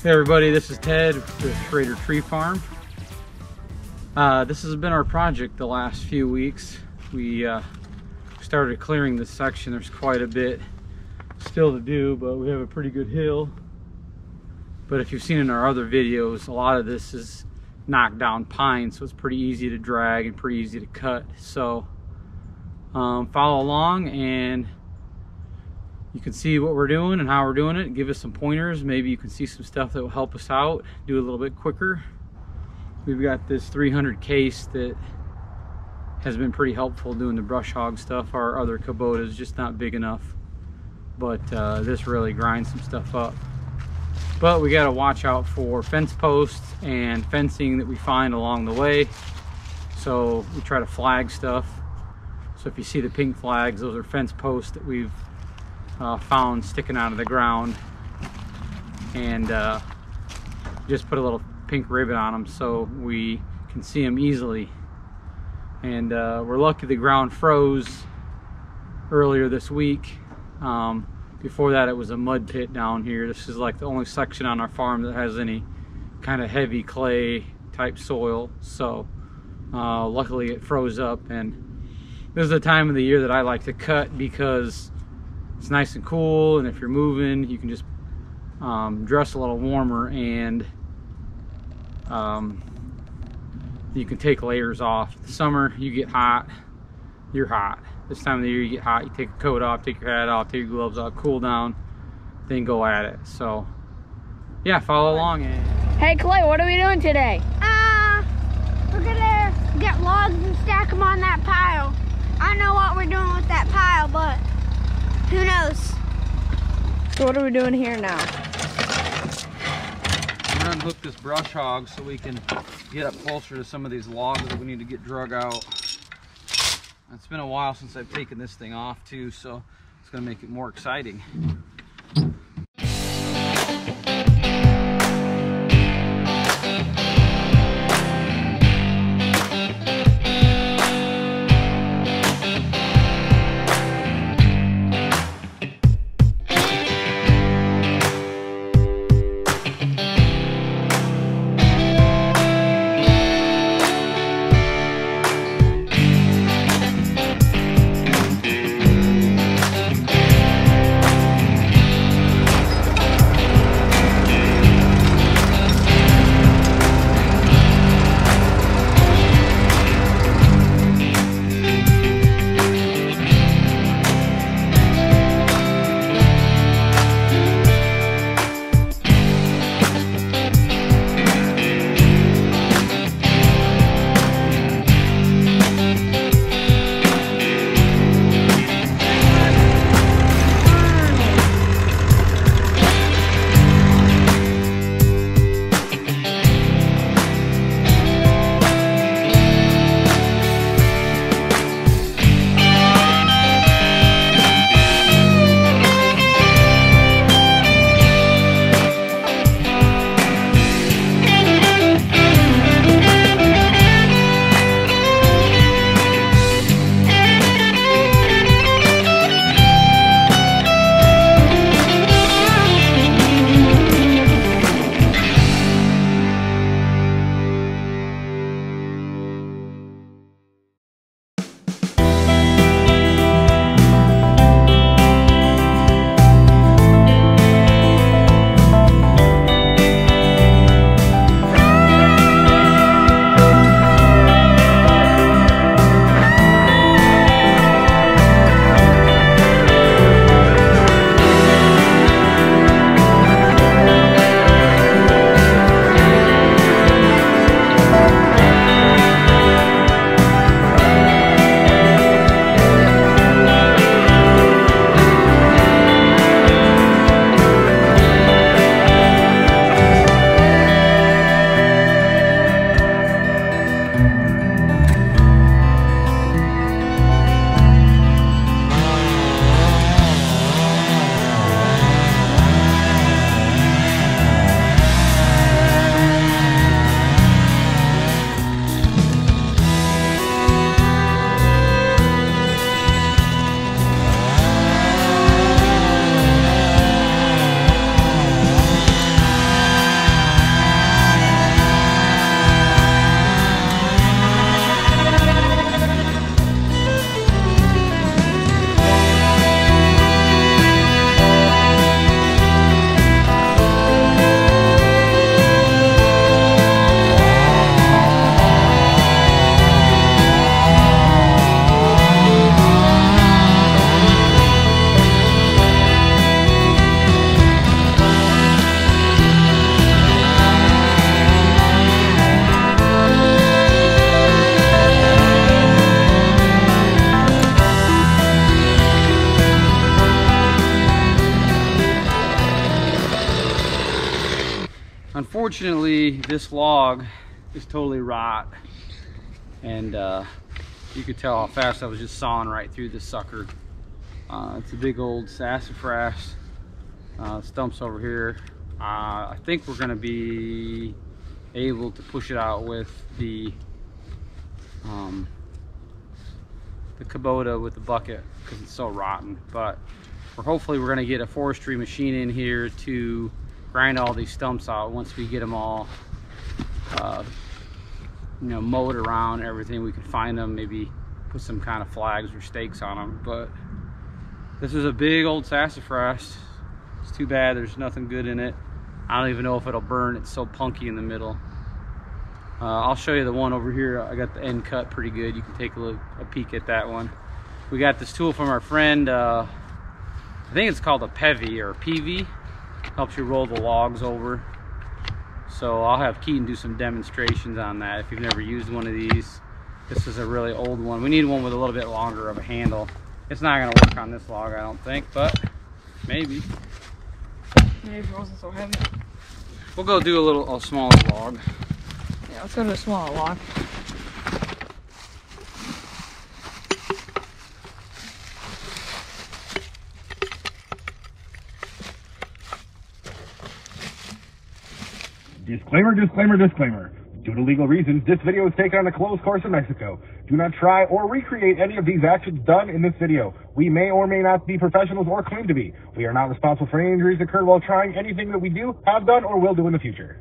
Hey everybody, this is Ted with Schrader Tree Farm. This has been our project the last few weeks. We started clearing this section. There's quite a bit still to do, but we have a pretty good hill. But if you've seen in our other videos, a lot of this is knocked down pine, so it's pretty easy to drag and pretty easy to cut. So follow along and you can see what we're doing and how we're doing it. Give us some pointers. Maybe you can see some stuff that will help us out, do it a little bit quicker. We've got this 300 case that has been pretty helpful doing the brush hog stuff. Our other Kubota is just not big enough, but this really grinds some stuff up. But we got to watch out for fence posts and fencing that we find along the way. So we try to flag stuff. So if you see the pink flags, those are fence posts that we've found sticking out of the ground, and just put a little pink ribbon on them so we can see them easily. And we're lucky the ground froze earlier this week. Before that, it was a mud pit down here. This is like the only section on our farm that has any kind of heavy clay type soil. So luckily it froze up, and this is the time of the year that I like to cut because it's nice and cool, and if you're moving, you can just dress a little warmer, and you can take layers off. In the summer, you get hot, you're hot. This time of the year, you get hot, you take a coat off, take your hat off, take your gloves off, cool down, then go at it. So yeah, follow along. Hey Clay, what are we doing today? We're gonna get logs and stack them on that pile. I don't know what we're doing with that pile, but who knows? So what are we doing here now? We're gonna unhook this brush hog so we can get up closer to some of these logs that we need to get drug out. It's been a while since I've taken this thing off too, so it's gonna make it more exciting. Unfortunately, this log is totally rot, and you could tell how fast I was just sawing right through this sucker. It's a big old sassafras. Stumps over here. I think we're going to be able to push it out with the Kubota with the bucket because it's so rotten. But hopefully we're going to get a forestry machine in here to grind all these stumps out once we get them all you know, mowed around, everything. We can find them, maybe put some kind of flags or stakes on them. But this is a big old sassafras. It's too bad there's nothing good in it. I don't even know if it'll burn. It's so punky in the middle. I'll show you the one over here. I got the end cut pretty good. You can take a peek at that one. We got this tool from our friend. I think it's called a PEVI or a PV. Helps you roll the logs over. So I'll have Keaton do some demonstrations on that if you've never used one of these. This is a really old one. We need one with a little bit longer of a handle. It's not going to work on this log, I don't think, but maybe. Maybe it wasn't so heavy. We'll go do a smaller log. Yeah, let's go to a smaller log. Disclaimer, disclaimer, disclaimer. Due to legal reasons, this video is taken on a closed course in Mexico. Do not try or recreate any of these actions done in this video. We may or may not be professionals or claim to be. We are not responsible for any injuries occurred while trying anything that we do, have done, or will do in the future.